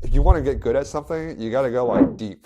if you want to get good at something, you got to go like deep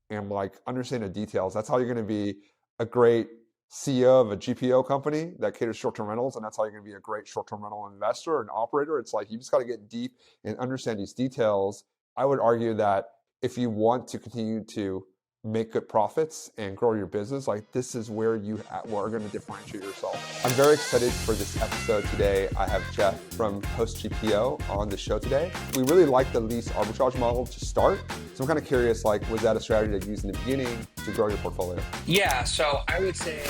and like understand the details. That's how you're going to be a great CEO of a GPO company that caters short-term rentals, and that's how you're going to be a great short-term rental investor and operator. It's like you just got to get deep and understand these details. I would argue that if you want to continue to make good profits and grow your business, like this is where you are going to differentiate yourself. I'm very excited for this episode today. I have Jeff from HostGPO on the show today. We really like the lease arbitrage model to start. So I'm kind of curious, like, was that a strategy to use in the beginning to grow your portfolio? Yeah, so I would say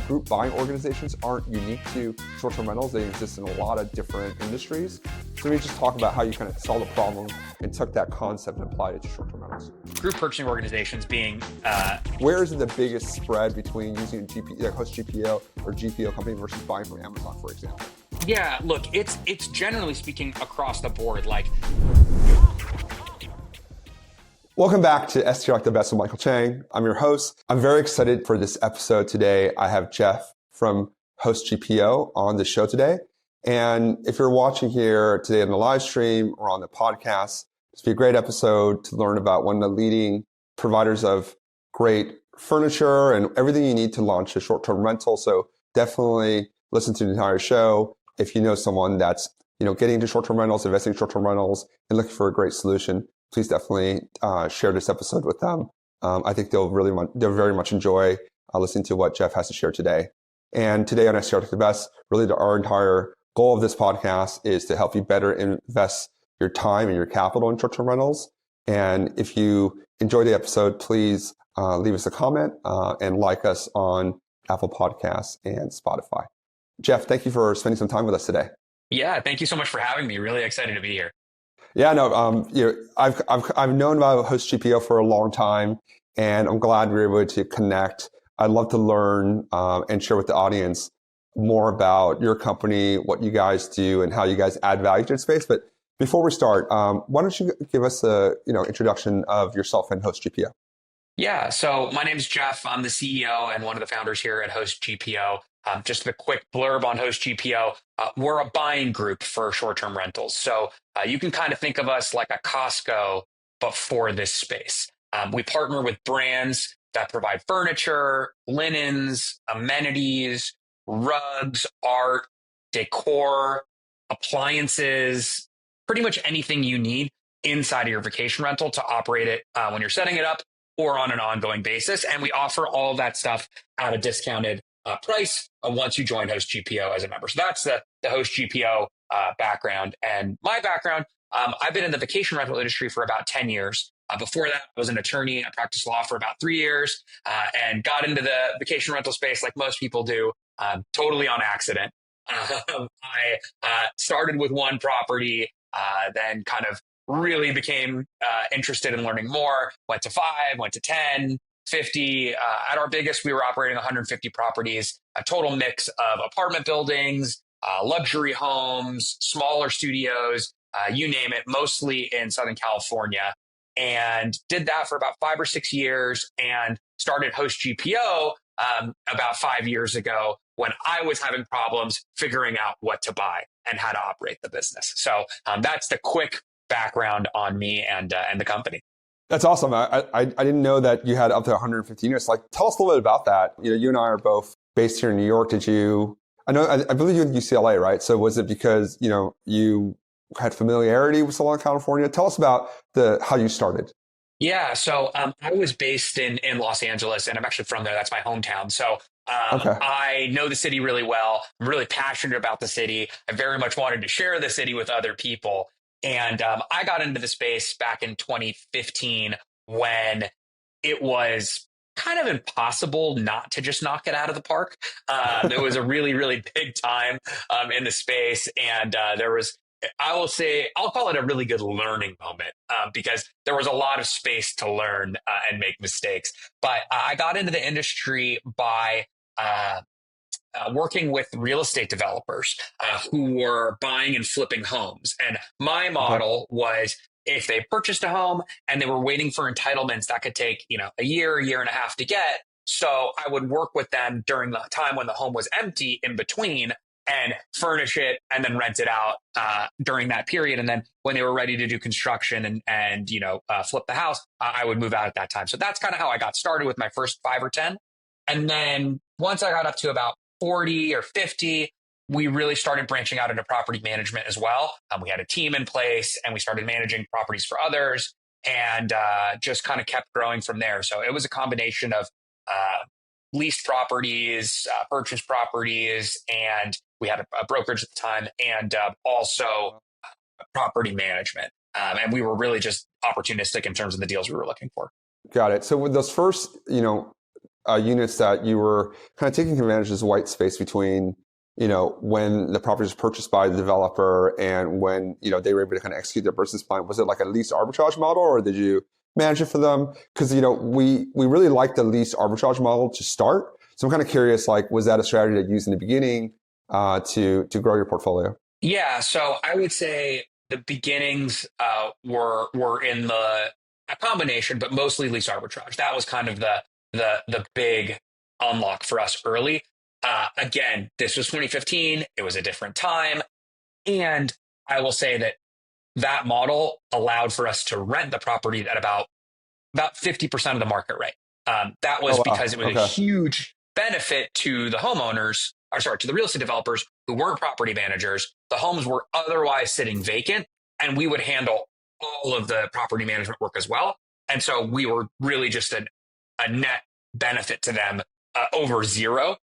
Group buying organizations aren't unique to short-term rentals. They exist in a lot of different industries. So we just talk about how you kind of solve the problem and took that concept and applied it to short-term rentals. group purchasing organizations being Where is the biggest spread between using like HostGPO or GPO company versus buying from Amazon, for example? yeah, look, it's generally speaking across the board. Like, welcome back to STR Like the Best with Michael Chang. I'm your host. I'm very excited for this episode today. I have Jeff from HostGPO on the show today. And if you're watching here today on the live stream or on the podcast, this will be a great episode to learn about one of the leading providers of great furniture and everything you need to launch a short-term rental. So definitely listen to the entire show. If you know someone that's getting into short-term rentals, investing in short-term rentals, and looking for a great solution, please definitely share this episode with them. I think they'll very much enjoy listening to what Jeff has to share today. And today on STR Like the Best, really our entire goal of this podcast is to help you better invest your time and your capital in short-term rentals. And if you enjoy the episode, please leave us a comment and like us on Apple Podcasts and Spotify. Jeff, thank you for spending some time with us today. yeah, thank you so much for having me. Really excited to be here. Yeah, no, I've known about HostGPO for a long time, and I'm glad we were able to connect. I'd love to learn and share with the audience more about your company, what you guys do, and how you guys add value to the space. But before we start, why don't you give us a introduction of yourself and HostGPO? Yeah, so my name is Jeff. I'm the CEO and one of the founders here at HostGPO. Just a quick blurb on HostGPO. We're a buying group for short-term rentals. So you can kind of think of us like a Costco, but for this space. We partner with brands that provide furniture, linens, amenities, rugs, art, decor, appliances, pretty much anything you need inside of your vacation rental to operate it when you're setting it up or on an ongoing basis. And we offer all of that stuff at a discounted price once you join HostGPO as a member. So that's the HostGPO background. And my background, I've been in the vacation rental industry for about 10 years. Before that, I was an attorney. I practiced law for about 3 years and got into the vacation rental space like most people do, totally on accident. I started with one property, then kind of really became interested in learning more, went to 5, went to 10, 50. At our biggest, we were operating 150 properties, a total mix of apartment buildings, luxury homes, smaller studios, you name it, mostly in Southern California. And did that for about 5 or 6 years and started HostGPO about 5 years ago when I was having problems figuring out what to buy and how to operate the business. So that's the quick background on me and the company. That's awesome. I didn't know that you had up to 150 units. Like, tell us a little bit about that. You and I are both based here in New York. I believe you went to UCLA, right? So was it because, you had familiarity with Southern California? Tell us about how you started. Yeah, so I was based in Los Angeles, and I'm actually from there. That's my hometown. So Okay. I know the city really well. I'm really passionate about the city. I very much wanted to share the city with other people. And I got into the space back in 2015 when it was kind of impossible not to just knock it out of the park. It was a really, really big time in the space. And there was, I'll call it a really good learning moment because there was a lot of space to learn and make mistakes. But I got into the industry by working with real estate developers who were buying and flipping homes. And my model was if they purchased a home and they were waiting for entitlements that could take, a year and a half to get. So I would work with them during the time when the home was empty in between and furnish it and then rent it out during that period. And then when they were ready to do construction and flip the house, I would move out at that time. So that's kind of how I got started with my first 5 or 10. And then once I got up to about 40 or 50, we really started branching out into property management as well. We had a team in place and we started managing properties for others and just kind of kept growing from there. So it was a combination of leased properties, purchased properties, and we had a brokerage at the time, and also property management. And we were really just opportunistic in terms of the deals we were looking for. Got it. So with those first, units that you were kind of taking advantage of this white space between, when the property was purchased by the developer and when, they were able to kind of execute their business plan, was it like a lease arbitrage model or did you manage it for them? Because, we really like the lease arbitrage model to start. So I'm kind of curious, was that a strategy that you used in the beginning to grow your portfolio? Yeah. So I would say the beginnings were in a combination, but mostly lease arbitrage. That was kind of the big unlock for us early. Again, this was 2015. It was a different time. And I will say that model allowed for us to rent the property at about 50% of the market rate. That was because it was a huge benefit to the homeowners, to the real estate developers who weren't property managers. The homes were otherwise sitting vacant, and we would handle all of the property management work as well. And so we were really just a net benefit to them over zero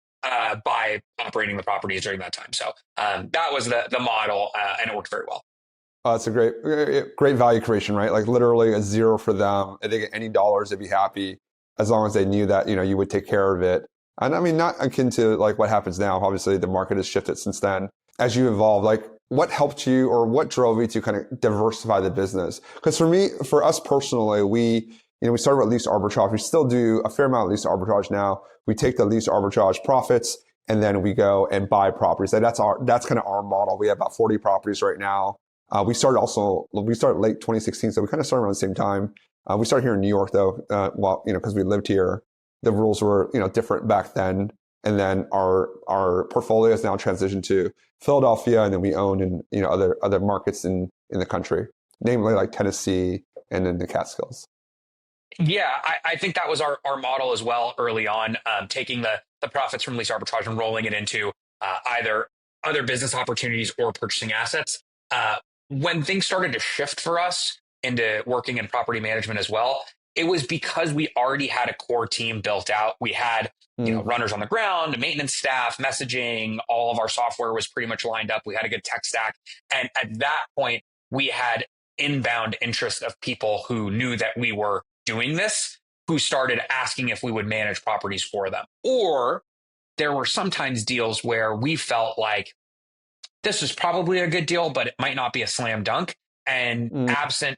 by operating the properties during that time. So that was the model, and it worked very well. It's a great value creation, right? Like literally a zero for them. If they get any dollars, they'd be happy as long as they knew that, you would take care of it. And I mean, not akin to what happens now. Obviously, the market has shifted since then. As you evolved, what helped you or what drove you to kind of diversify the business? Because for us personally, we started with lease arbitrage. We still do a fair amount of lease arbitrage now. We take the lease arbitrage profits and then we go and buy properties. That's kind of our model. We have about 40 properties right now. We started late 2016, so we kind of started around the same time. We started here in New York, though, because we lived here. The rules were, different back then. And then our portfolio has now transitioned to Philadelphia, and then we own in, other markets in the country, namely like Tennessee and then the Catskills. Yeah, I think that was our model as well early on, taking the profits from lease arbitrage and rolling it into either other business opportunities or purchasing assets. When things started to shift for us into working in property management as well, it was because we already had a core team built out. We had runners on the ground, maintenance staff, messaging, all of our software was pretty much lined up. We had a good tech stack. And at that point, we had inbound interest of people who knew that we were doing this, who started asking if we would manage properties for them. Or there were sometimes deals where we felt like this is probably a good deal, but it might not be a slam dunk. And absent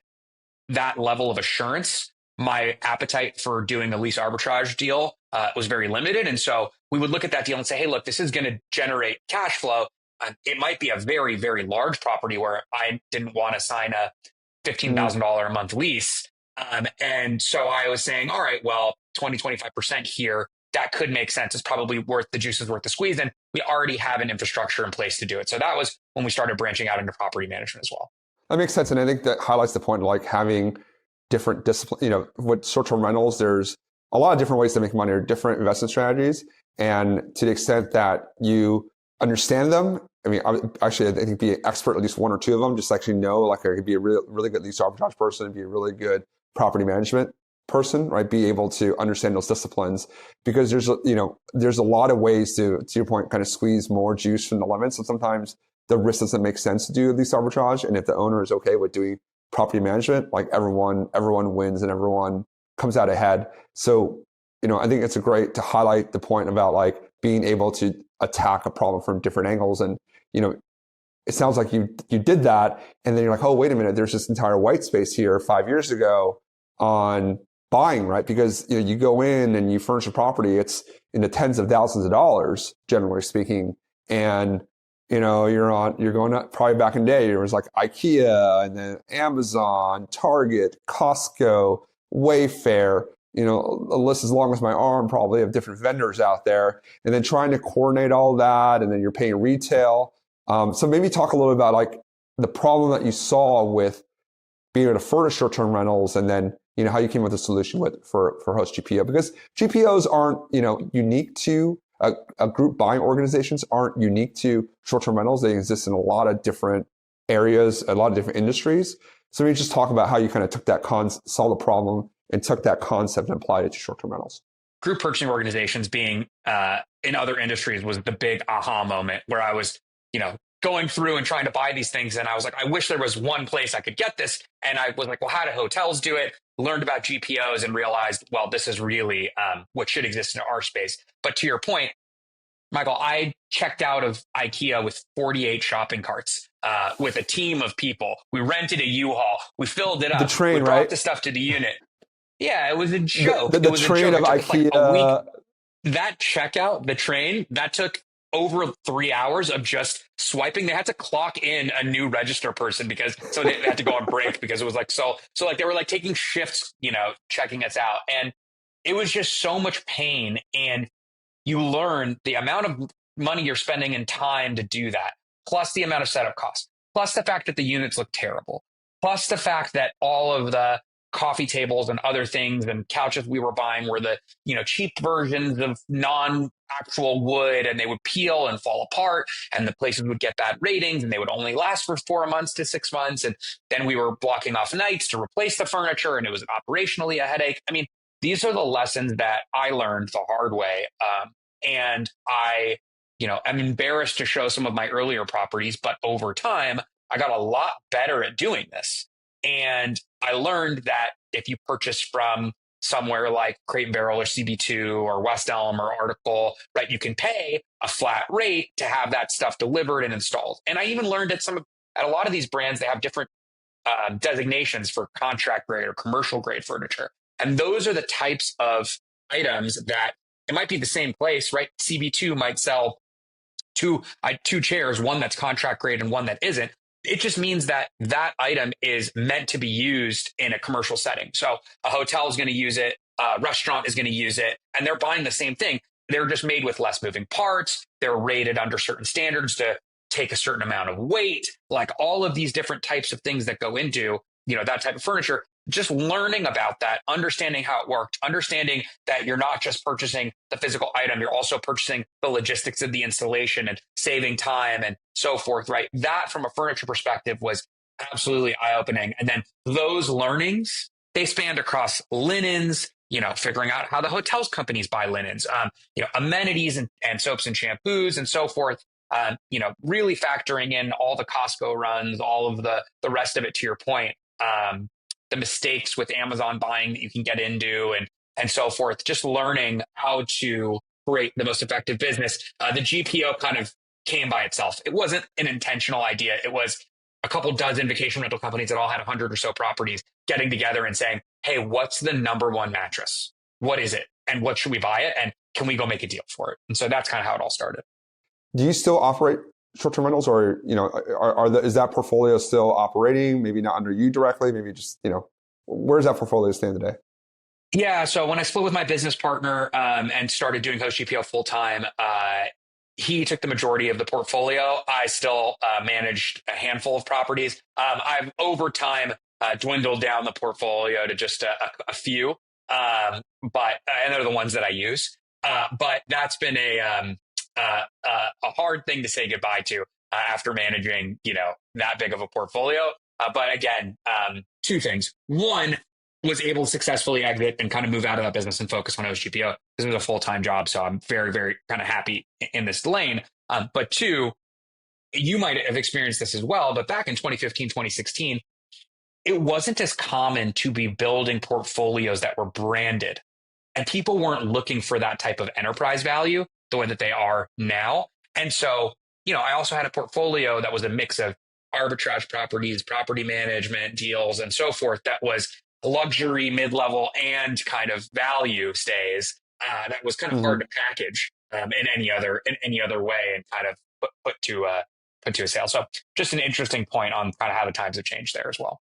that level of assurance, my appetite for doing a lease arbitrage deal was very limited. And so we would look at that deal and say, hey, look, this is going to generate cash flow. It might be a very, very large property where I didn't want to sign a $15,000 a month lease. And so I was saying, all right, well, 25% here, that could make sense. It's probably worth the juice is worth the squeeze. And we already have an infrastructure in place to do it. So that was when we started branching out into property management as well. That makes sense. And I think that highlights the point of having different discipline, with short-term rentals, there's a lot of different ways to make money or different investment strategies. And to the extent that you understand them, I think be an expert at least one or two of them, just actually know, I could be a really good lease arbitrage person, be a really good property management person, right? Be able to understand those disciplines because there's a lot of ways to your point, kind of squeeze more juice from the lemon. So sometimes the risk doesn't make sense to do lease arbitrage. And if the owner is okay with doing property management, everyone wins and everyone comes out ahead. So, I think it's great to highlight the point about being able to attack a problem from different angles. And, it sounds like you did that. And then you're like, oh, wait a minute, there's this entire white space here 5 years ago on buying, right? Because you go in and you furnish a property, it's in the tens of thousands of dollars, generally speaking. And you're going up probably back in the day, it was like IKEA and then Amazon, Target, Costco, Wayfair, a list as long as my arm probably of different vendors out there, and then trying to coordinate all that, and then you're paying retail. So maybe talk a little about like the problem that you saw with being able to furnish short-term rentals, and then how you came up with a solution for HostGPO, because GPOs aren't unique to group buying organizations, aren't unique to short-term rentals. They exist in a lot of different areas, a lot of different industries. So maybe just talk about how you kind of took that saw the problem and took that concept and applied it to short-term rentals. Group purchasing organizations being in other industries was the big aha moment where I was, going through and trying to buy these things. And I was like, I wish there was one place I could get this. And I was like, well, how do hotels do it? Learned about GPOs and realized, well, this is really what should exist in our space. But to your point, Michael, I checked out of IKEA with 48 shopping carts with a team of people. We rented a U-Haul. We filled it up. The train, we brought right? the stuff to the unit. Yeah, it was a joke. The train of IKEA. Like a week. That checkout, the train, that took over 3 hours of just swiping. They had to clock in a new register person so they had to go on break because it was like so like they were like taking shifts, checking us out. And it was just so much pain. And you learn the amount of money you're spending in time to do that, plus the amount of setup costs, plus the fact that the units look terrible, plus the fact that all of the coffee tables and other things and couches we were buying were the cheap versions of non-actual wood, and they would peel and fall apart, and the places would get bad ratings, and they would only last for 4 months to 6 months. And then we were blocking off nights to replace the furniture, and it was operationally a headache. I mean, these are the lessons that I learned the hard way. And I'm embarrassed to show some of my earlier properties, but over time, I got a lot better at doing this. And I learned that if you purchase from somewhere like Crate and Barrel or CB2 or West Elm or Article, right, you can pay a flat rate to have that stuff delivered and installed. And I even learned at a lot of these brands, they have different designations for contract grade or commercial grade furniture. And those are the types of items that it might be the same place, right? CB2 might sell two chairs, one that's contract grade and one that isn't. It just means that item is meant to be used in a commercial setting. So a hotel is going to use it, a restaurant is going to use it, and they're buying the same thing. They're just made with less moving parts. They're rated under certain standards to take a certain amount of weight, like all of these different types of things that go into, that type of furniture. Just learning about that, understanding how it worked, understanding that you're not just purchasing the physical item, you're also purchasing the logistics of the installation and saving time and so forth, right? That from a furniture perspective was absolutely eye-opening. And then those learnings, they spanned across linens, figuring out how the hotels companies buy linens, amenities and soaps and shampoos and so forth. Really factoring in all the Costco runs, all of the rest of it, to your point. The mistakes with Amazon buying that you can get into and so forth, just learning how to create the most effective business. The GPO kind of came by itself. It wasn't an intentional idea. It was a couple dozen vacation rental companies that all had 100 or so properties getting together and saying, hey, what's the number one mattress? What is it? And what should we buy it? And can we go make a deal for it? And so that's kind of how it all started. Do you still operate short-term rentals, or is that portfolio still operating? Maybe not under you directly. Maybe just where does that portfolio stand today? Yeah, so when I split with my business partner and started doing HostGPO full time, he took the majority of the portfolio. I still managed a handful of properties. I've over time dwindled down the portfolio to just a few, and they're the ones that I use. But that's been a hard thing to say goodbye to after managing, that big of a portfolio. But again, two things. One, was able to successfully exit and kind of move out of that business and focus on HostGPO. This was a full-time job, so I'm very, very kind of happy in this lane. But two, you might have experienced this as well, but back in 2015, 2016, it wasn't as common to be building portfolios that were branded. And people weren't looking for that type of enterprise value the way that they are now. And so, I also had a portfolio that was a mix of arbitrage properties, property management deals, and so forth, that was luxury, mid-level, and kind of value stays. That was kind of hard to package in any other way and kind of put to a sale. So just an interesting point on kind of how the times have changed there as well.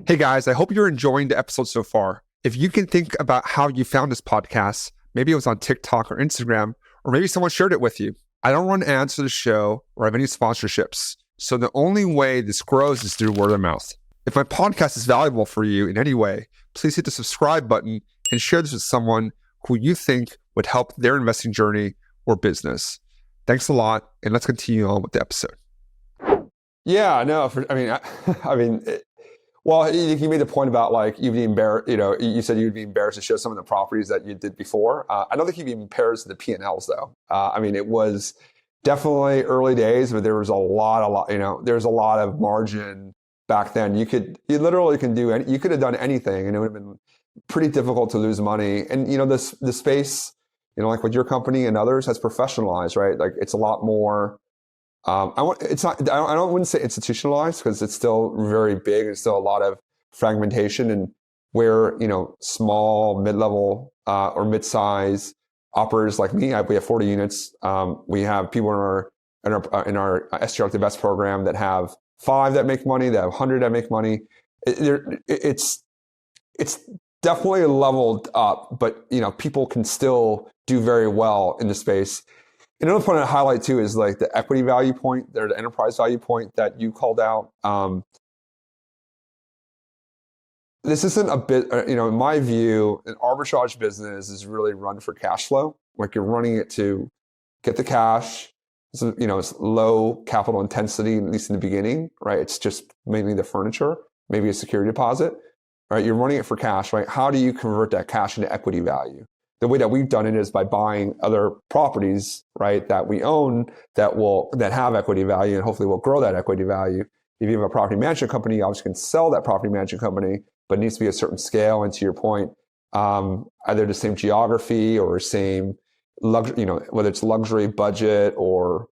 Hey guys, I hope you're enjoying the episode so far. If you can think about how you found this podcast, maybe it was on TikTok or Instagram, or maybe someone shared it with you. I don't run ads for the show or have any sponsorships. So the only way this grows is through word of mouth. If my podcast is valuable for you in any way, please hit the subscribe button and share this with someone who you think would help their investing journey or business. Thanks a lot, and let's continue on with the episode. Yeah, no, well, you made the point about like you'd be embarrassed. You said you'd be embarrassed to show some of the properties that you did before. I don't think you'd be embarrassed to the P&Ls though. It was definitely early days, but there was a lot. There's a lot of margin back then. You could have done anything, and it would have been pretty difficult to lose money. And the space, like with your company and others, has professionalized, right? Like it's a lot more. I wouldn't say institutionalized because it's still very big. There's still a lot of fragmentation, and where small, mid-level or mid-size operators like me, we have 40 units. We have people in our STR Like the Best program that have 5 that make money, that have 100 that make money. It's definitely leveled up, but people can still do very well in the space. Another point I highlight too is like the equity value point, the enterprise value point that you called out. This isn't a bit, in my view, an arbitrage business is really run for cash flow. Like you're running it to get the cash. So, it's low capital intensity, at least in the beginning, right? It's just mainly the furniture, maybe a security deposit, right? You're running it for cash, right? How do you convert that cash into equity value? The way that we've done it is by buying other properties, right, that we own that have equity value, and hopefully will grow that equity value. If you have a property management company, you obviously can sell that property management company, but it needs to be a certain scale. And to your point, either the same geography or same luxury, whether it's luxury, budget, or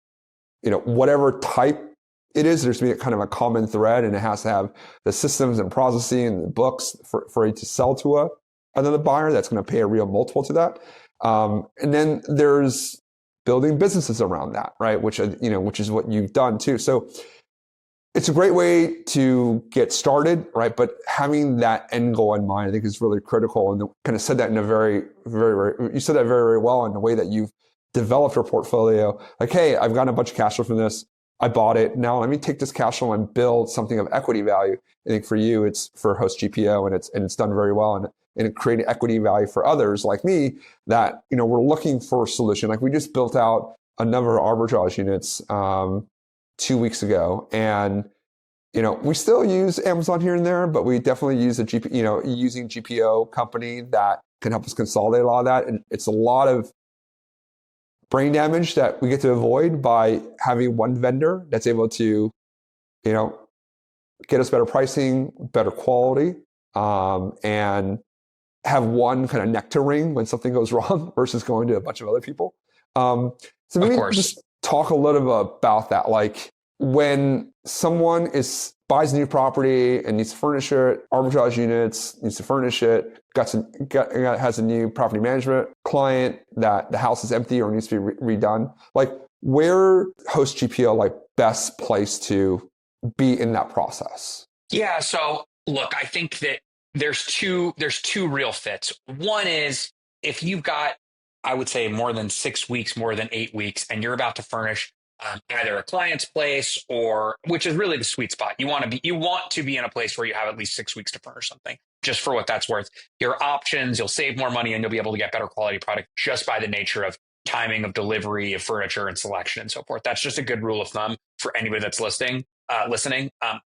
whatever type it is, there's to be kind of a common thread, and it has to have the systems and processing and the books for it to sell to another buyer that's going to pay a real multiple to that. And then there's building businesses around that, right? Which is what you've done too. So it's a great way to get started, right? But having that end goal in mind, I think is really critical. And kind of said that in a very, very, you said that very, very well in the way that you've developed your portfolio. Like, hey, I've gotten a bunch of cash flow from this. I bought it. Now let me take this cash flow and build something of equity value. I think for you, it's for HostGPO, and it's done very well. And creating equity value for others like me that, we're looking for a solution. Like we just built out a number of arbitrage units 2 weeks ago. And, we still use Amazon here and there, but we definitely use using GPO company that can help us consolidate a lot of that. And it's a lot of brain damage that we get to avoid by having one vendor that's able to, get us better pricing, better quality, and have one kind of neck to wring when something goes wrong versus going to a bunch of other people. So maybe just talk a little bit about that. Like when someone buys a new property and needs to furnish it, arbitrage units, needs to furnish it, has a new property management client that the house is empty or needs to be redone. Like where HostGPO like best place to be in that process? Yeah. So look, I think that there's two real fits. One is if you've got, I would say more than 6 weeks, more than 8 weeks, and you're about to furnish either a client's place which is really the sweet spot. You want to be in a place where you have at least 6 weeks to furnish something, just for what that's worth. Your options, you'll save more money and you'll be able to get better quality product just by the nature of timing of delivery of furniture and selection and so forth. That's just a good rule of thumb for anybody that's listening.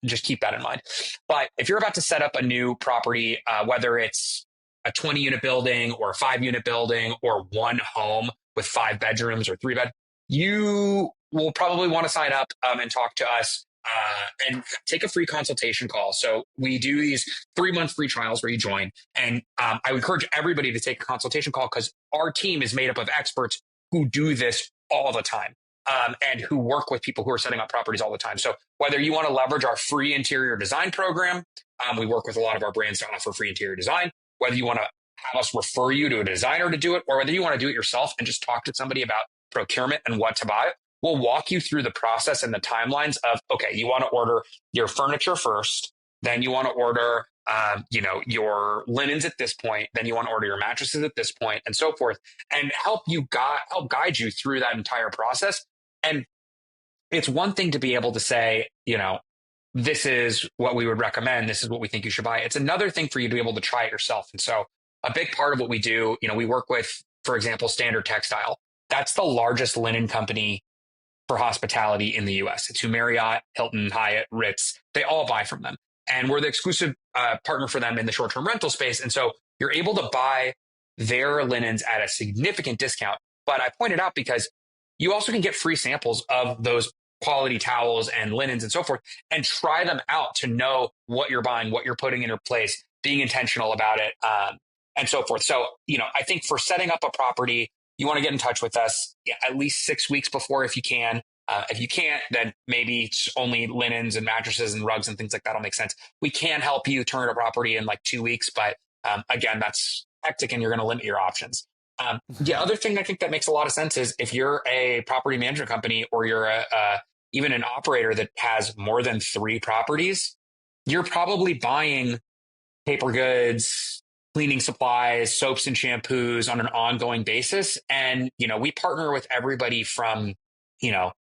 Just keep that in mind. But if you're about to set up a new property, whether it's a 20 unit building or a 5-unit building or one home with 5 bedrooms or 3 bed, you will probably want to sign up and talk to us and take a free consultation call. So we do these 3-month free trials where you join. And I would encourage everybody to take a consultation call because our team is made up of experts who do this all the time. And who work with people who are setting up properties all the time. So whether you want to leverage our free interior design program, we work with a lot of our brands to offer free interior design, whether you want to have us refer you to a designer to do it, or whether you want to do it yourself and just talk to somebody about procurement and what to buy, we'll walk you through the process and the timelines of, okay, you want to order your furniture first, then you want to order your linens at this point, then you want to order your mattresses at this point, and so forth, and help guide you through that entire process. And it's one thing to be able to say, this is what we would recommend. This is what we think you should buy. It's another thing for you to be able to try it yourself. And so a big part of what we do, we work with, for example, Standard Textile. That's the largest linen company for hospitality in the US. It's who Marriott, Hilton, Hyatt, Ritz, they all buy from them. And we're the exclusive partner for them in the short-term rental space. And so you're able to buy their linens at a significant discount. But I pointed out because you also can get free samples of those quality towels and linens and so forth, and try them out to know what you're buying, what you're putting in your place, being intentional about it, and so forth. So, I think for setting up a property, you want to get in touch with us at least 6 weeks before if you can. If you can't, then maybe it's only linens and mattresses and rugs and things like that will make sense. We can help you turn a property in like 2 weeks, but again, that's hectic and you're going to limit your options. The other thing I think that makes a lot of sense is if you're a property management company or you're even an operator that has more than 3 properties, you're probably buying paper goods, cleaning supplies, soaps and shampoos on an ongoing basis. And, we partner with everybody from,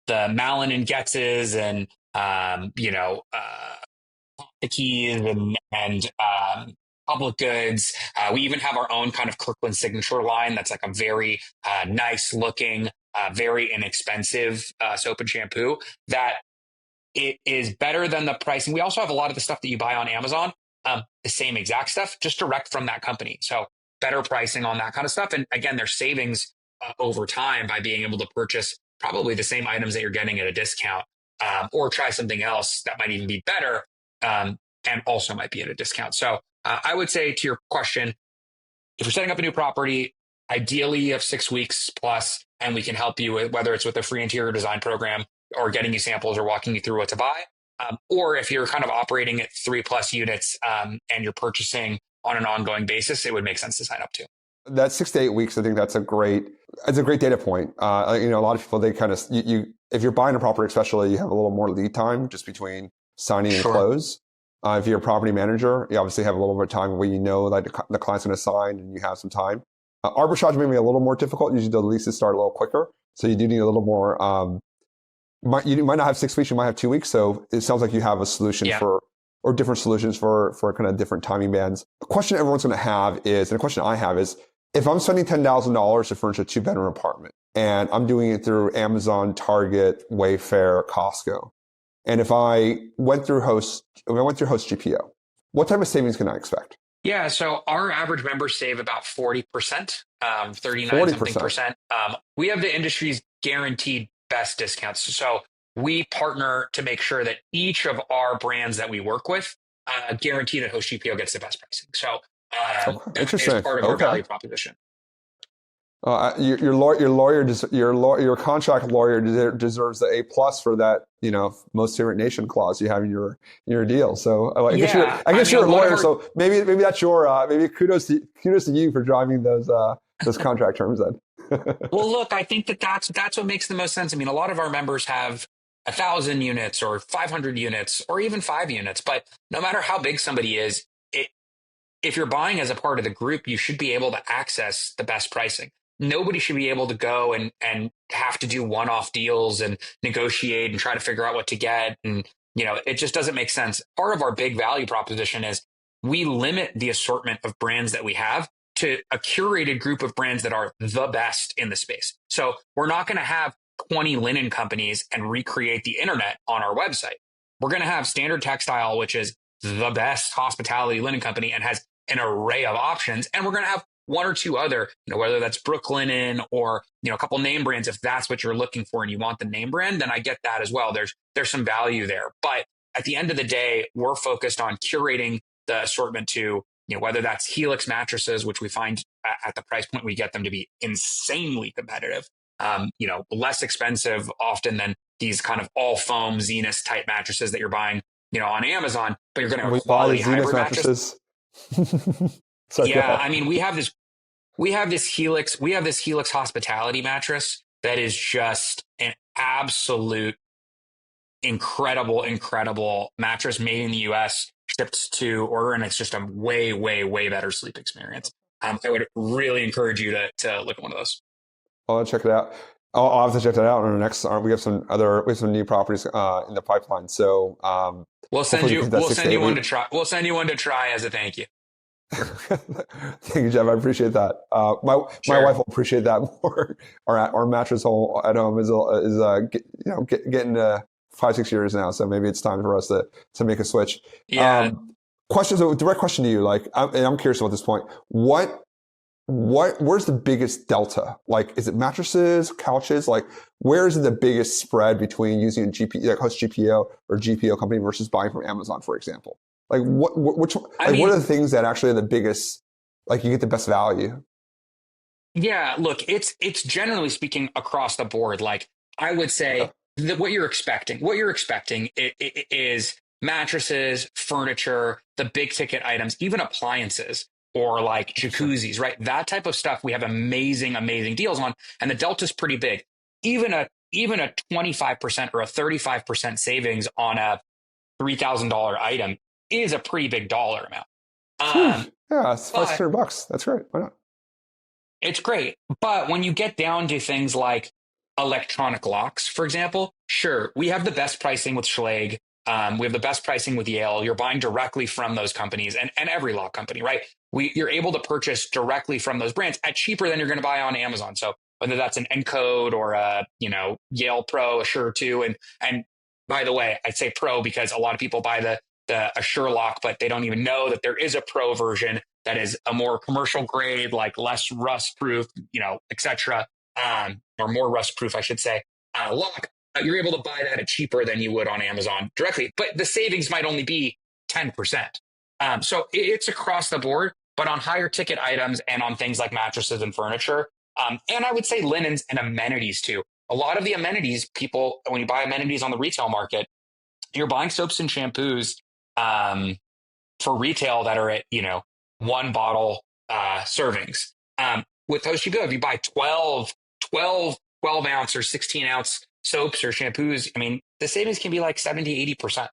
the Malin and Getz's and, the keys and public goods. We even have our own kind of Kirkland signature line that's like a very nice looking, very inexpensive soap and shampoo that it is better than the pricing. We also have a lot of the stuff that you buy on Amazon, the same exact stuff, just direct from that company. So better pricing on that kind of stuff. And again, there's savings over time by being able to purchase probably the same items that you're getting at a discount, or try something else that might even be better, and also might be at a discount. So I would say to your question, if you're setting up a new property, ideally you have 6 weeks plus, and we can help you with whether it's with a free interior design program or getting you samples or walking you through what to buy. Or if you're kind of operating at 3+ units and you're purchasing on an ongoing basis, it would make sense to sign up to. That 6 to 8 weeks, I think that's a great data point. A lot of people, they kind of, if you're buying a property, especially, you have a little more lead time just between signing and close. If you're a property manager, you obviously have a little bit of time where like the client's going to sign and you have some time. Arbitrage may be a little more difficult. Usually the leases start a little quicker. So you do need a little more, you might not have 6 weeks, you might have 2 weeks. So it sounds like you have a solution or different solutions for kind of different timing bands. The question everyone's going to have is, and the question I have is, if I'm spending $10,000 to furnish a 2-bedroom apartment and I'm doing it through Amazon, Target, Wayfair, Costco, and if I went through HostGPO, what type of savings can I expect? Yeah, so our average members save about 40%, 39 something percent. We have the industry's guaranteed best discounts. So we partner to make sure that each of our brands that we work with guarantee that HostGPO gets the best pricing. So interesting. That is part of our value proposition. Your contract lawyer deserves the A+ for that, most favorite nation clause you have in your deal. So I guess you're a lawyer, so maybe that's your maybe kudos to you for driving those contract terms then. Well, look, I think that's what makes the most sense. I mean, a lot of our members have 1,000 units or 500 units or even 5 units, but no matter how big somebody is, if you're buying as a part of the group, you should be able to access the best pricing. Nobody should be able to go and have to do one-off deals and negotiate and try to figure out what to get. And, it just doesn't make sense. Part of our big value proposition is we limit the assortment of brands that we have to a curated group of brands that are the best in the space. So we're not going to have 20 linen companies and recreate the internet on our website. We're going to have Standard Textile, which is the best hospitality linen company and has an array of options. And we're going to have 1 or 2 other, whether that's Brooklinen or, a couple name brands. If that's what you're looking for and you want the name brand, then I get that as well. There's some value there. But at the end of the day, we're focused on curating the assortment to, whether that's Helix mattresses, which we find at the price point, we get them to be insanely competitive, less expensive often than these kind of all foam Zenith type mattresses that you're buying, on Amazon, but you're going to have quality hybrid mattresses. I mean, we have this Helix hospitality mattress that is just an absolute incredible mattress made in the US, shipped to order, and it's just a way, way, way better sleep experience. I would really encourage you to look at one of those. I'll check it out. I'll have to check that out on our next. We have some new properties in the pipeline. So We'll send hopefully we you can hit that we'll six to send eight you one week. to try. We'll send you one to try as a thank you. Thank you, Jeff. I appreciate that. My Sure. wife will appreciate that more. Our mattress hole at home is getting to 5-6 years now, so maybe it's time for us to make a switch. Yeah. Questions, a direct question to you. Like, I'm curious about this point. Where's the biggest delta? Like, is it mattresses, couches? Like, where is the biggest spread between using a like HostGPO or GPO company versus buying from Amazon, for example? Like, what are the things that actually are the biggest, like, you get the best value? Yeah, look, it's generally speaking across the board. Like, I would Okay. say that what you're expecting is mattresses, furniture, the big ticket items, even appliances or like Interesting. jacuzzis, right? That type of stuff we have amazing, amazing deals on, and the delta's pretty big. Even a 25% or a 35% savings on a $3,000 item is a pretty big dollar amount. Phew. Yeah, it's But $500. That's great. Why not? it's great. But when you get down to things like electronic locks, for example, sure, we have the best pricing with Schlage. We have the best pricing with Yale. You're buying directly from those companies and every lock company, right? You're able to purchase directly from those brands at cheaper than you're going to buy on Amazon. So whether that's an Encode or a, Yale Pro, Assure 2. And by the way, I say Pro because a lot of people buy the Assure lock, but they don't even know that there is a Pro version that is a more commercial grade, like less rust proof, et cetera, or more rust proof, I should say, lock. You're able to buy that at cheaper than you would on Amazon directly, but the savings might only be 10%. So it's across the board, but on higher ticket items and on things like mattresses and furniture, and I would say linens and amenities too. A lot of the amenities, people, when you buy amenities on the retail market, you're buying soaps and shampoos for retail that are at, one bottle servings. With HostGPO, if you buy 12 ounce or 16 ounce soaps or shampoos, I mean, the savings can be like 70, 80%.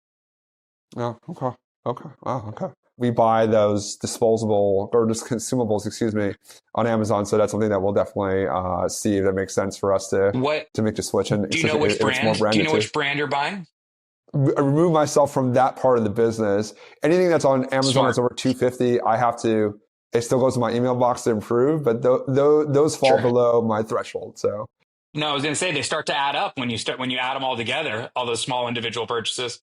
Oh, okay. Okay. Wow. Okay. We buy those disposable or just consumables, excuse me, on Amazon. So that's something that we'll definitely see if that makes sense for us to What make the switch. And do you know especially which if it's more brand? Do you branded know too. which brand you're buying? I remove myself from that part of the business. Anything that's on Amazon that's Smart. over 250, it still goes to my email box to improve, but those fall Sure. below my threshold. So, No, I was going to say they start to add up when you add them all together, all those small individual purchases.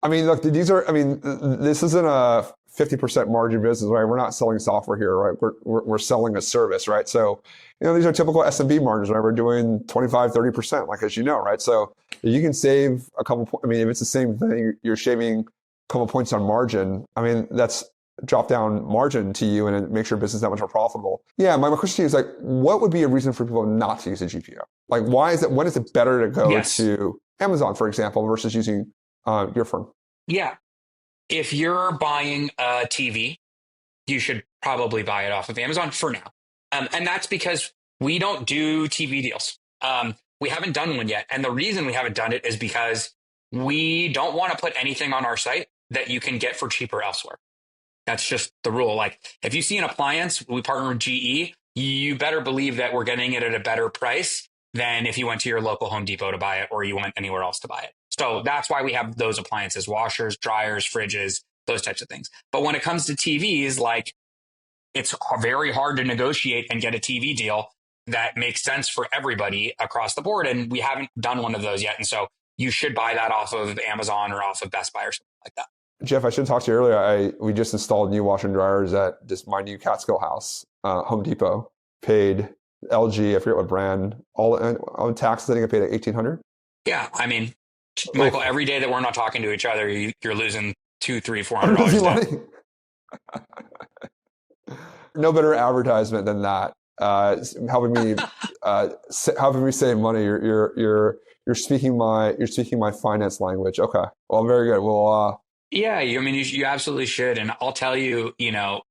I mean, look, this isn't a 50% margin business, right? We're not selling software here, right? We're selling a service, right? So, these are typical SMB margins, right? We're doing 25, 30%, like, as you know, right? So if you can save a couple points, I mean, if it's the same thing, you're shaving a couple points on margin. I mean, that's drop down margin to you and it makes your business that much more profitable. Yeah, my question to you is like, what would be a reason for people not to use a GPO? Like, when is it better to go Yes. to Amazon, for example, versus using your firm? Yeah. If you're buying a TV, you should probably buy it off of Amazon for now. And that's because we don't do TV deals. We haven't done one yet. And the reason we haven't done it is because we don't want to put anything on our site that you can get for cheaper elsewhere. That's just the rule. Like, if you see an appliance, we partner with GE, you better believe that we're getting it at a better price than if you went to your local Home Depot to buy it or you went anywhere else to buy it. So that's why we have those appliances, washers, dryers, fridges, those types of things. But when it comes to TVs, like, it's very hard to negotiate and get a TV deal that makes sense for everybody across the board. And we haven't done one of those yet. And so you should buy that off of Amazon or off of Best Buy or something like that. Jeff, I should talk to you earlier. We just installed new washer and dryers at my new Catskill house, Home Depot. Paid LG, I forget what brand, all on taxes. I think I paid like $1,800. Yeah, I mean, Michael, every day that we're not talking to each other, you're losing $200, $300, $400 a day. No better advertisement than that. Helping me save money. You're speaking my finance language. Okay, well, very good. Well, yeah, I mean, you absolutely should. And I'll tell you,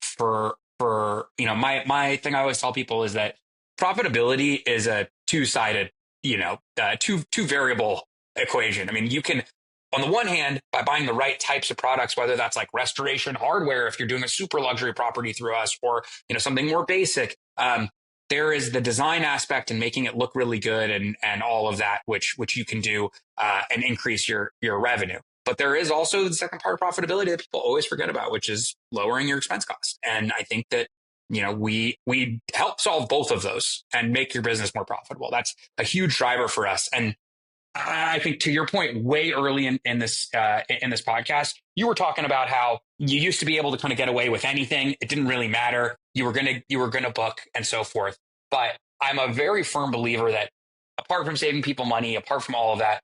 for my thing I always tell people is that profitability is a two-sided, two variable equation. I mean, on the one hand, by buying the right types of products, whether that's like restoration hardware, if you're doing a super luxury property through us, or something more basic, there is the design aspect and making it look really good, and all of that, which you can do and increase your revenue. But there is also the second part of profitability that people always forget about, which is lowering your expense cost. And I think that we help solve both of those and make your business more profitable. That's a huge driver for us. And I think, to your point, way early in this podcast, you were talking about how you used to be able to kind of get away with anything. It didn't really matter. You were gonna book and so forth. But I'm a very firm believer that apart from saving people money, apart from all of that,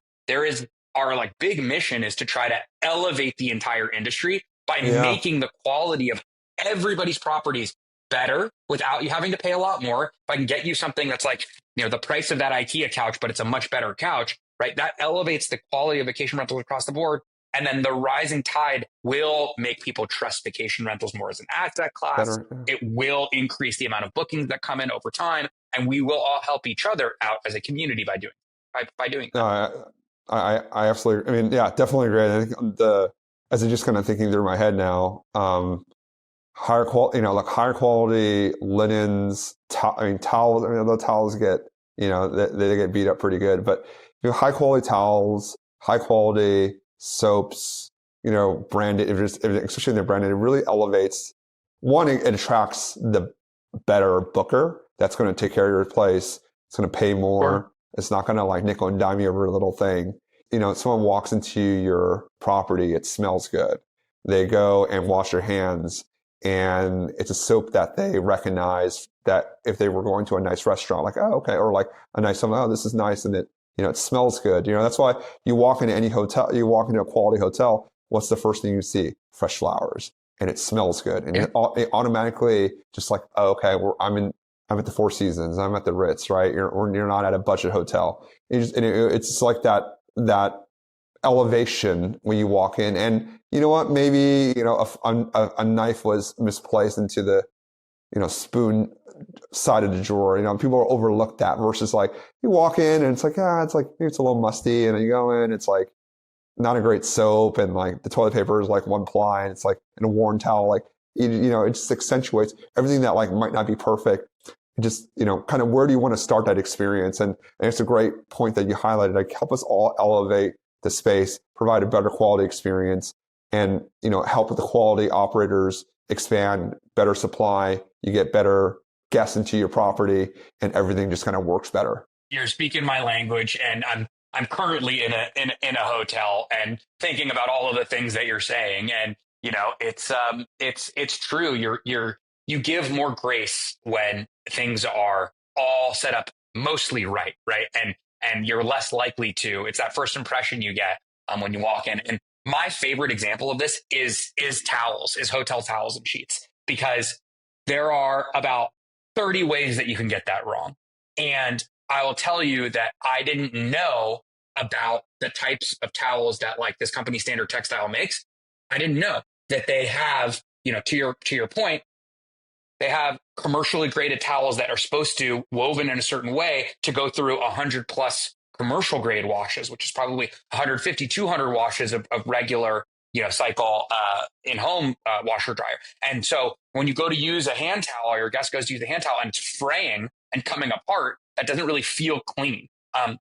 our like big mission is to try to elevate the entire industry by making the quality of everybody's properties better without you having to pay a lot more. If I can get you something that's like, the price of that IKEA couch, but it's a much better couch, right? That elevates the quality of vacation rentals across the board. And then the rising tide will make people trust vacation rentals more as an asset class. Better, yeah. It will increase the amount of bookings that come in over time. And we will all help each other out as a community by doing that. No, I absolutely, I mean, yeah, definitely agree. I think as I'm just kind of thinking through my head now, higher quality, like higher quality linens, towels. I mean, the towels get, they get beat up pretty good, but high quality towels, high quality soaps, branded, especially when they're branded, it really elevates. One, it attracts the better booker that's going to take care of your place. It's going to pay more. Sure. It's not going to like nickel and dime you over a little thing. Someone walks into your property, it smells good. They go and wash their hands, and it's a soap that they recognize that if they were going to a nice restaurant, like, oh, okay, or like a nice something, oh, this is nice, and it, it smells good. That's why you walk into any hotel, you walk into a quality hotel, what's the first thing you see? Fresh flowers, and it smells good, and it automatically just like, oh, okay, I'm at the Four Seasons, I'm at the Ritz, right? You're not at a budget hotel. It's just like that elevation when you walk in. And you know what? Maybe, a knife was misplaced into the, spoon side of the drawer. People overlook that versus like you walk in and it's like, it's like, maybe it's a little musty, and then you go in, it's like not a great soap, and like the toilet paper is like one ply, and it's like in a worn towel, like, it just accentuates everything that like might not be perfect. Just, kind of where do you want to start that experience? And it's a great point that you highlighted, like help us all elevate the space, provide a better quality experience, and, help with the quality operators expand, better supply, you get better guests into your property, and everything just kind of works better. You're speaking my language, and I'm currently in a hotel and thinking about all of the things that you're saying. And, it's true. You give more grace when things are all set up mostly right? And you're less likely to. It's that first impression you get when you walk in. And my favorite example of this is hotel towels and sheets, because there are about 30 ways that you can get that wrong. And I will tell you that I didn't know about the types of towels that like this company Standard Textile makes. I didn't know that they have, to your point, they have commercially graded towels that are supposed to woven in a certain way to go through 100 plus commercial grade washes, which is probably 150, 200 washes of regular, cycle in-home washer dryer. And so when you go to use a hand towel, or your guest goes to use a hand towel and it's fraying and coming apart, that doesn't really feel clean.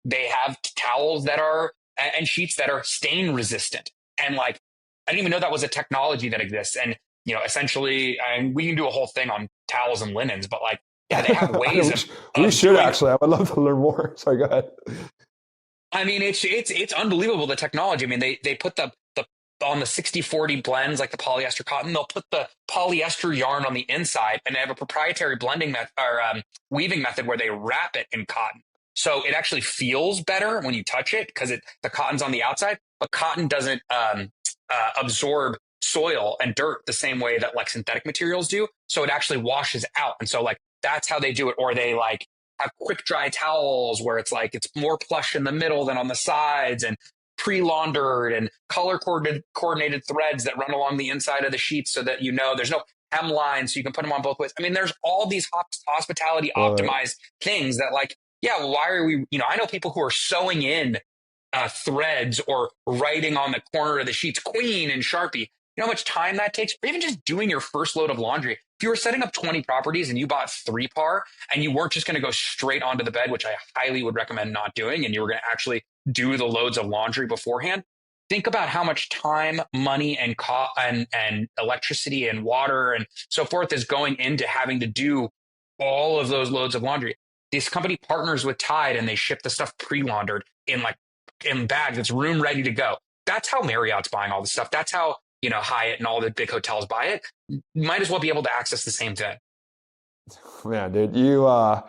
They have towels that are, and sheets that are stain resistant. And like, I didn't even know that was a technology that exists. And essentially, we can do a whole thing on towels and linens, but like, yeah, they have ways we should actually. I would love to learn more. Sorry, go ahead. I mean, it's unbelievable, the technology. I mean, they put the on the 60-40 blends, like the polyester cotton, they'll put the polyester yarn on the inside, and they have a proprietary blending method or weaving method where they wrap it in cotton. So it actually feels better when you touch it because the cotton's on the outside, but cotton doesn't absorb soil and dirt the same way that like synthetic materials do. So it actually washes out. And so like, that's how they do it. Or they like have quick dry towels where it's like, it's more plush in the middle than on the sides, and pre-laundered and color coordinated threads that run along the inside of the sheets so that, there's no hemline, so you can put them on both ways. I mean, there's all these hospitality optimized things that like, yeah, why are we, I know people who are sewing in threads or writing on the corner of the sheets, Queen and Sharpie. You know how much time that takes? Or even just doing your first load of laundry. If you were setting up 20 properties and you bought 3-par and you weren't just going to go straight onto the bed, which I highly would recommend not doing, and you were going to actually do the loads of laundry beforehand, think about how much time, money, and electricity and water and so forth is going into having to do all of those loads of laundry. This company partners with Tide and they ship the stuff pre-laundered in bags. It's room ready to go. That's how Marriott's buying all this stuff. That's how, Hyatt and all the big hotels buy it. You might as well be able to access the same thing. Man, dude, you a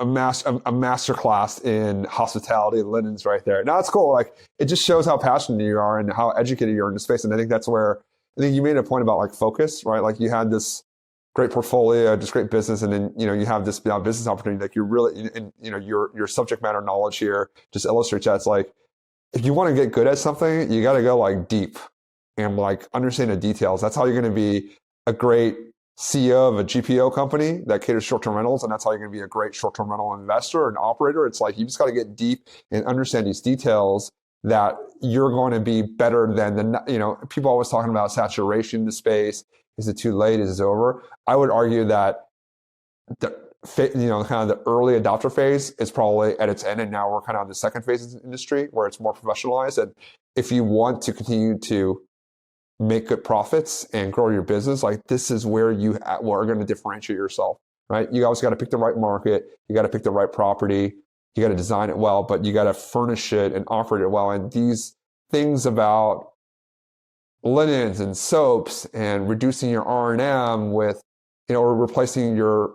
master class in hospitality and linens right there. Now it's cool. Like, it just shows how passionate you are and how educated you are in the space. And I think that's where you made a point about like focus, right? Like, you had this great portfolio, just great business, and then you have this business opportunity. Like, you're really, and your subject matter knowledge here just illustrates that. It's like, if you want to get good at something, you got to go like deep and like understand the details. That's how you're going to be a great CEO of a GPO company that caters short-term rentals, and that's how you're going to be a great short-term rental investor and operator. It's like, you just got to get deep and understand these details that you're going to be better than people always talking about saturation in the space. Is it too late? Is it over? I would argue that kind of the early adopter phase is probably at its end, and now we're kind of on the second phase of the industry where it's more professionalized. And if you want to continue to make good profits and grow your business, like, this is where you are going to differentiate yourself, right? You always got to pick the right market. You got to pick the right property. You got to design it well, but you got to furnish it and operate it well. And these things about linens and soaps and reducing your R&M with, or replacing your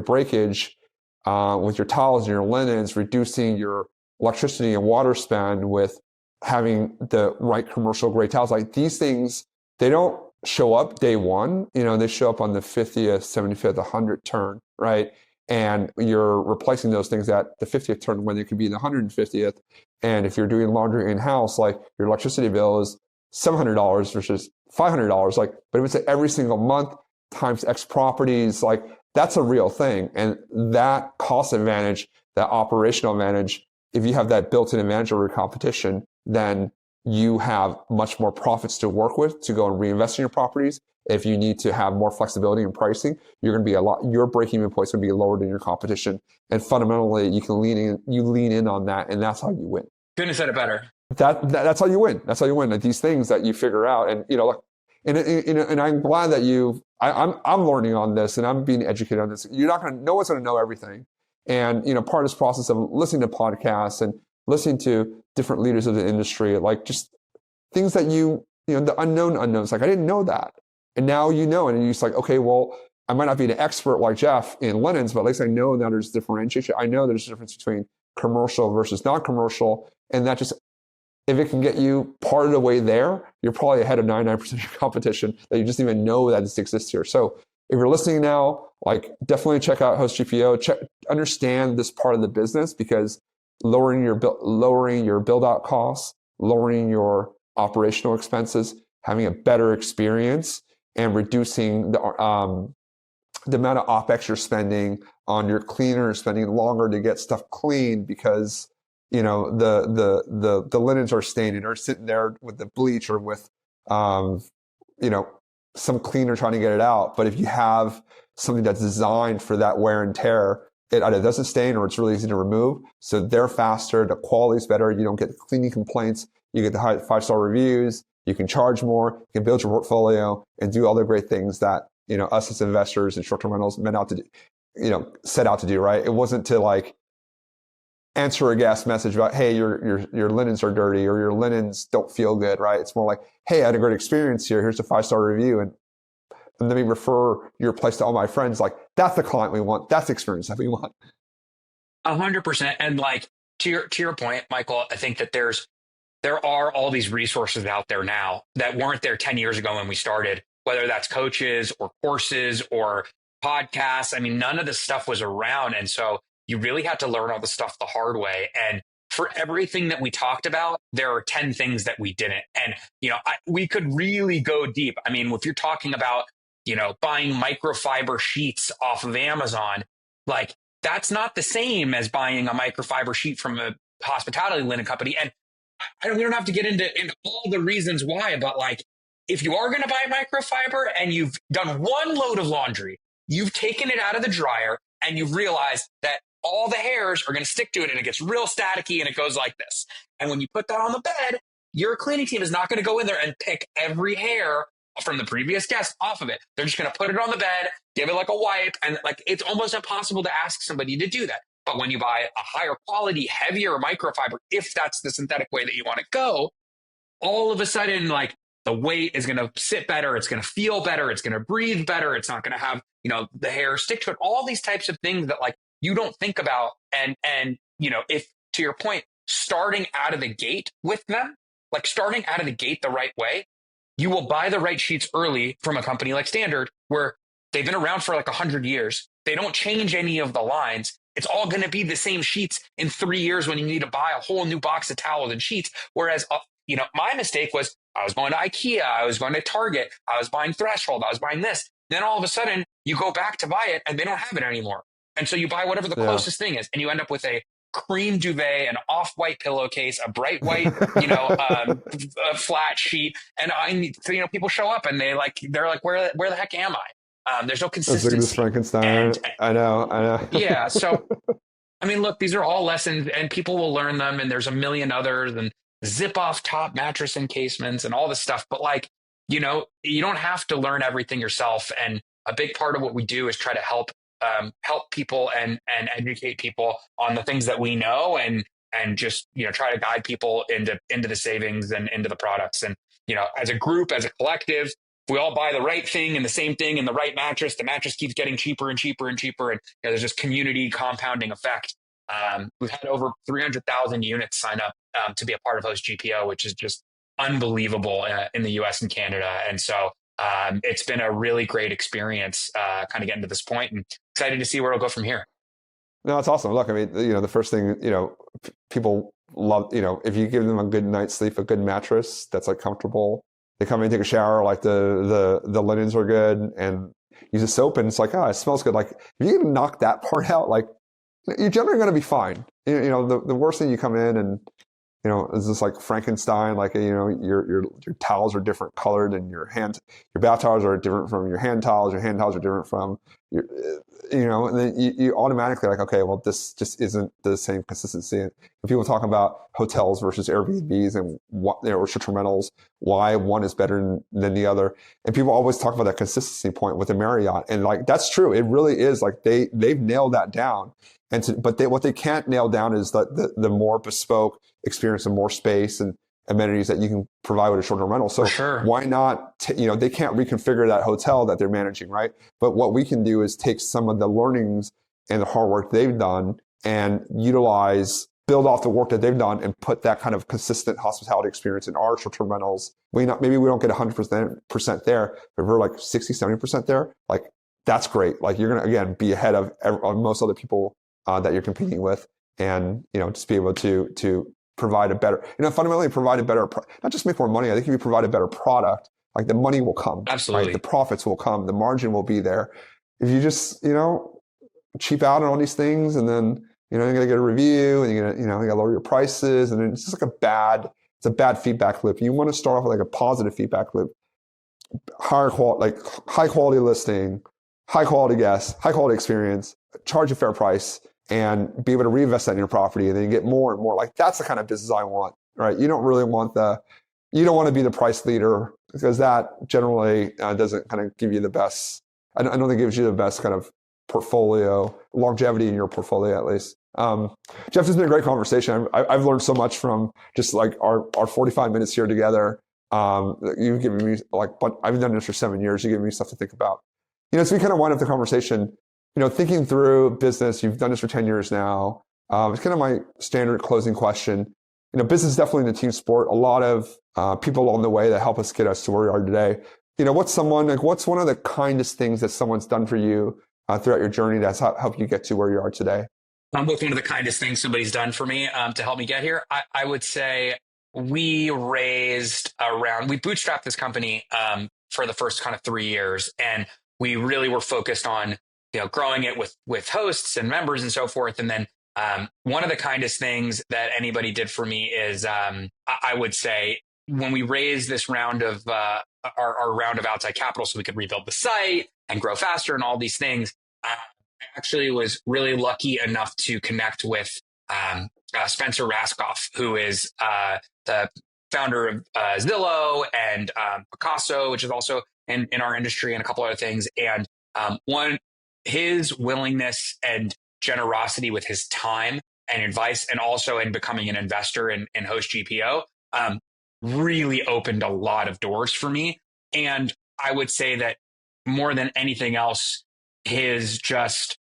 breakage with your towels and your linens, reducing your electricity and water spend with having the right commercial grade towels. Like, these things, they don't show up day one. They show up on the 50th, 75th, 100th turn, right? And you're replacing those things at the 50th turn when they could be the 150th. And if you're doing laundry in-house, like, your electricity bill is $700 versus $500. Like, but if it's every single month times X properties, like, that's a real thing. And that cost advantage, that operational advantage, if you have that built-in advantage over competition, then you have much more profits to work with to go and reinvest in your properties. If you need to have more flexibility in pricing, your break-even point is going to be lower than your competition. And fundamentally, you lean in on that, and that's how you win. Couldn't have said it better. That's how you win. That's how you win. Like, these things that you figure out, and and I'm glad that I'm learning on this, and I'm being educated on this. No one's going to know everything. And, part of this process of listening to podcasts and listening to different leaders of the industry, like, just things that the unknown unknowns, like, I didn't know that. And now and you're just like, okay, well, I might not be an expert like Jeff in linens, but at least I know that there's differentiation. I know there's a difference between commercial versus non-commercial. And that just, if it can get you part of the way there, you're probably ahead of 99% of your competition that you just didn't even know that this exists here. So if you're listening now, like, definitely check out HostGPO. Understand this part of the business, because lowering your build-out costs, lowering your operational expenses, having a better experience, and reducing the amount of OpEx you're spending on your cleaner, spending longer to get stuff clean because the linens are stained or sitting there with the bleach or with some cleaner trying to get it out. But if you have something that's designed for that wear and tear, it either doesn't stain or it's really easy to remove. So they're faster, the quality's better, you don't get the cleaning complaints, you get the 5-star reviews, you can charge more, you can build your portfolio and do all the great things that, us as investors in short-term rentals set out to do, right? It wasn't to like answer a gas message about, hey, your linens are dirty or your linens don't feel good, right? It's more like, hey, I had a great experience here. Here's a 5-star review. And let me refer your place to all my friends. Like, that's the client we want. That's the experience that we want. 100%. And like, to your point, Michael, I think that there are all these resources out there now that weren't there 10 years ago when we started, whether that's coaches or courses or podcasts. I mean, none of this stuff was around. And so you really had to learn all the stuff the hard way. And for everything that we talked about, there are 10 things that we didn't. And, we could really go deep. I mean, if you're talking about, buying microfiber sheets off of Amazon, like, that's not the same as buying a microfiber sheet from hospitality linen company. And we don't have to get into all the reasons why, but like, if you are going to buy microfiber and you've done one load of laundry, you've taken it out of the dryer and you've realized that all the hairs are going to stick to it and it gets real staticky and it goes like this. And when you put that on the bed, your cleaning team is not going to go in there and pick every hair from the previous guest off of it. They're just going to put it on the bed, give it like a wipe, and like it's almost impossible to ask somebody to do that. But when you buy a higher quality, heavier microfiber, if that's the synthetic way that you want to go, all of a sudden, like the weight is going to sit better. It's going to feel better. It's going to breathe better. It's not going to have, the hair stick to it. All these types of things that like you don't think about. And, if to your point, starting out of the gate with them, like starting out of the gate the right way, you will buy the right sheets early from a company like Standard, where they've been around for like 100 years. They don't change any of the lines. It's all going to be the same sheets in 3 years when you need to buy a whole new box of towels and sheets. Whereas, my mistake was I was going to IKEA, I was going to Target, I was buying Threshold, I was buying this. Then all of a sudden you go back to buy it and they don't have it anymore. And so you buy whatever the closest thing is, and you end up with a cream duvet, an off-white pillowcase, a bright white, a flat sheet. And people show up and they're like, where the heck am I? There's no consistency. It's like this Frankenstein. I know. Yeah. So, I mean, look, these are all lessons and people will learn them. And there's a million others, and zip off top mattress encasements and all this stuff. But like, you don't have to learn everything yourself. And a big part of what we do is try to help people and educate people on the things that we know, and just, try to guide people into the savings and into the products. And, as a group, as a collective, if we all buy the right thing and the same thing and the right mattress, the mattress keeps getting cheaper and cheaper and cheaper. And there's this community compounding effect. We've had over 300,000 units sign up to be a part of HostGPO, which is just unbelievable in the US and Canada. And so it's been a really great experience kind of getting to this point, and excited to see where it'll go from here. No, it's awesome. Look, I mean, the first thing, people love, if you give them a good night's sleep, a good mattress that's like comfortable, they come in, take a shower, like the linens are good, and use a soap, and it's like, it smells good. Like if you can knock that part out, like you're generally going to be fine. The worst thing, you come in and, is this like Frankenstein, like, your towels are different colored, and your bath towels are different from your hand towels are different from your, and then you automatically like, okay, well, this just isn't the same consistency. And people talk about hotels versus Airbnbs and or short-term rentals, why one is better than the other. And people always talk about that consistency point with the Marriott. And like, that's true. It really is like they've nailed that down. But what they can't nail down is the more bespoke experience and more space and amenities that you can provide with a short-term rental. So why not, they can't reconfigure that hotel that they're managing, right? But what we can do is take some of the learnings and the hard work they've done and build off the work that they've done and put that kind of consistent hospitality experience in our short-term rentals. Maybe we don't get 100% there, but we're like 60, 70% there. Like, that's great. Like, you're going to, again, be ahead of most other people that you're competing with, and, just be able to provide a better, fundamentally provide a better, not just make more money. I think if you provide a better product, like, the money will come. Absolutely. Right? The profits will come. The margin will be there. If you just, cheap out on all these things, and then, you're going to get a review, and you're going to, you got to lower your prices. And it's just like it's a bad feedback loop. You want to start off with like a positive feedback loop, high quality listing, high quality guests, high quality experience, charge a fair price, and be able to reinvest that in your property, and then you get more and more. Like, that's the kind of business I want, right? You don't really want you don't want to be the price leader, because that generally doesn't kind of give you the best. I don't think it gives you the best kind of portfolio longevity in your portfolio, at least. Jeff, this has been a great conversation. I've learned so much from just like our 45 minutes here together. You've given me but I've done this for 7 years. You give me stuff to think about. So we kind of wind up the conversation, thinking through business. You've done this for 10 years now. It's kind of my standard closing question. Business is definitely a team sport. A lot of people along the way that help us get us to where we are today. What's one of the kindest things that someone's done for you throughout your journey that's helped you get to where you are today? What's one of the kindest things somebody's done for me to help me get here? I would say we bootstrapped this company for the first kind of 3 years, and we really were focused on growing it with hosts and members and so forth. And then One of the kindest things that anybody did for me is, I would say, when we raised this round of our round of outside capital so we could rebuild the site and grow faster and all these things, I actually was really lucky enough to connect with Spencer Raskoff, who is the founder of Zillow and Picasso, which is also in our industry, and a couple other things. And his willingness and generosity with his time and advice, and also in becoming an investor in HostGPO, really opened a lot of doors for me. And I would say that more than anything else, his just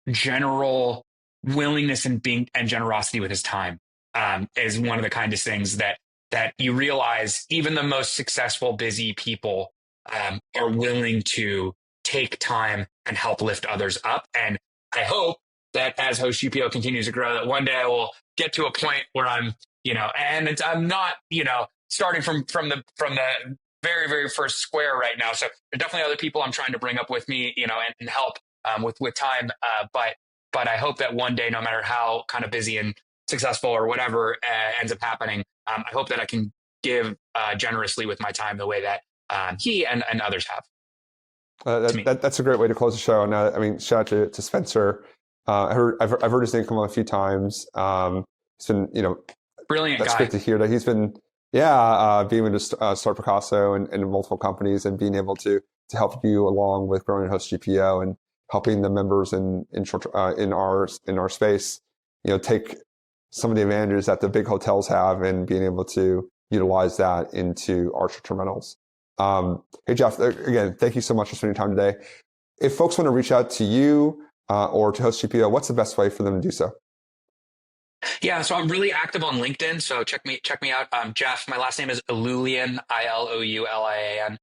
general willingness and generosity with his time is one of the kindest things that you realize even the most successful, busy people are willing to take time and help lift others up. And I hope that as HostGPO continues to grow, that one day I will get to a point where I'm not, starting from the very, very first square right now. So there are definitely other people I'm trying to bring up with me, and help with time. But I hope that one day, no matter how kind of busy and successful or whatever ends up happening, I hope that I can give generously with my time the way that he and others have. That's a great way to close the show. And shout out to Spencer. I've heard his name come up a few times. He's been, brilliant that's guy. great to hear that he's been, being able to start Picasso and multiple companies and being able to help you along with growing HostGPO and helping the members in our space, take some of the advantages that the big hotels have and being able to utilize that into our short-term rentals. Hey, Jeff, again, thank you so much for spending time today. If folks want to reach out to you or to HostGPO, what's the best way for them to do so? Yeah, so I'm really active on LinkedIn. So check me out. Jeff, my last name is Illoulian, Iloulian.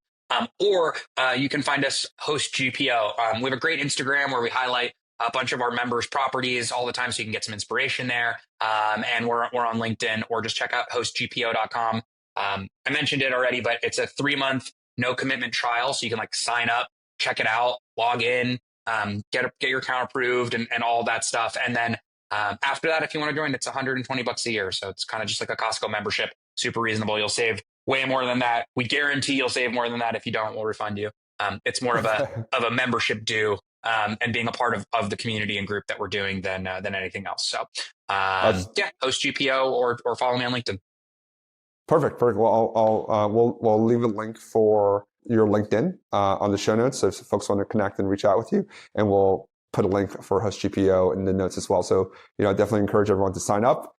Or you can find us HostGPO. We have a great Instagram where we highlight a bunch of our members' properties all the time, so you can get some inspiration there. And we're on LinkedIn, or just check out hostgpo.com. I mentioned it already, but it's a 3-month no commitment trial, so you can sign up, check it out, log in, get your account approved, and all that stuff. And then after that, if you want to join, it's $120 a year. So it's kind of just like a Costco membership, super reasonable. You'll save way more than that. We guarantee you'll save more than that. If you don't, we'll refund you. It's more of a membership due, and being a part of the community and group that we're doing than anything else. So HostGPO or follow me on LinkedIn. Perfect. Well, we'll leave a link for your LinkedIn on the show notes, so if folks want to connect and reach out with you, and we'll put a link for HostGPO in the notes as well. So, I definitely encourage everyone to sign up,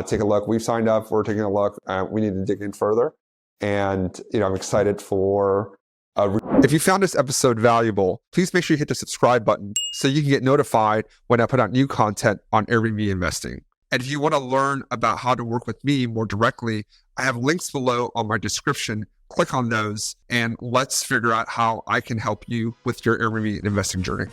take a look. We've signed up. We're taking a look. We need to dig in further. And, I'm excited for... If you found this episode valuable, please make sure you hit the subscribe button so you can get notified when I put out new content on Airbnb investing. And if you want to learn about how to work with me more directly, I have links below on my description. Click on those and let's figure out how I can help you with your Airbnb investing journey.